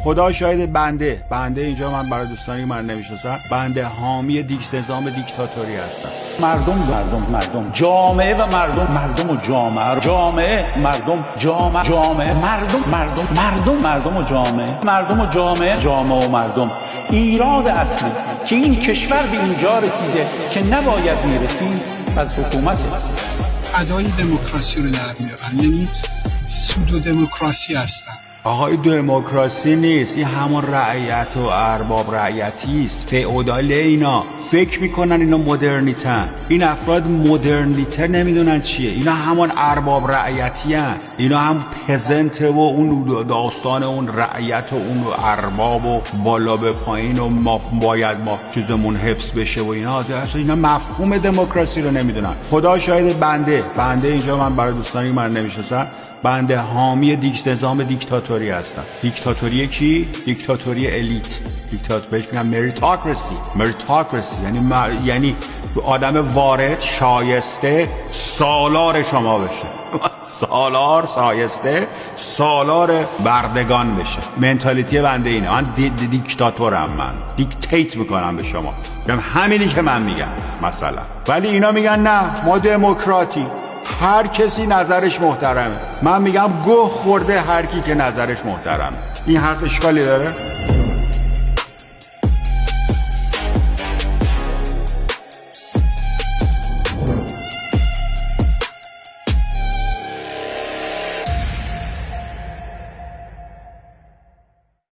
خدا شاید بنده اینجا من برای دوستانی که من نمیشناسن بنده حامی نظام دیکتاتوری هستم. مردم جامعه و مردم و جامعه، جامعه مردم، جامعه مردم و جامعه، جامعه و مردم. ایراد اصلی که این کشور به اینجا رسیده که نباید میرسید از حکومته. ادای دموکراسی رو در میارن، یعنی سودو دموکراسی هستن. آقای دموکراسی نیست، این همون رعیت و ارباب رعیتی است، فئوداله. اینا فکر میکنن اینا مدرنیتن. این افراد مدرنیته نمیدونن چیه، اینا همون ارباب رعیتی هن. اینا هم پزنت و اون داستان اون رعیت و اون ارباب و بالا به پایین و ما باید ما چیزمون حفظ بشه و اینا مفهوم دموکراسی رو نمیدونن. خدا شاید بنده اینجا من برای دوستانی که من نمیشناسن بنده حامی نظام دیکتاتوری هستم. دیکتاتوری کی؟ دیکتاتوری الیت. بهش میگن مریتوکراسی. یعنی آدم وارد شایسته سالار شما بشه. سالار بردگان بشه. منتالیتی بنده اینه. من دیکتاتورم، من دیکتیت میکنم به شما، میگم همینی که من میگم مثلا. ولی اینا میگن نه ما دموکراتی، هر کسی نظرش محترمه. من میگم گوه خورده هر کی که نظرش محترمه. این حرف اشکالی داره؟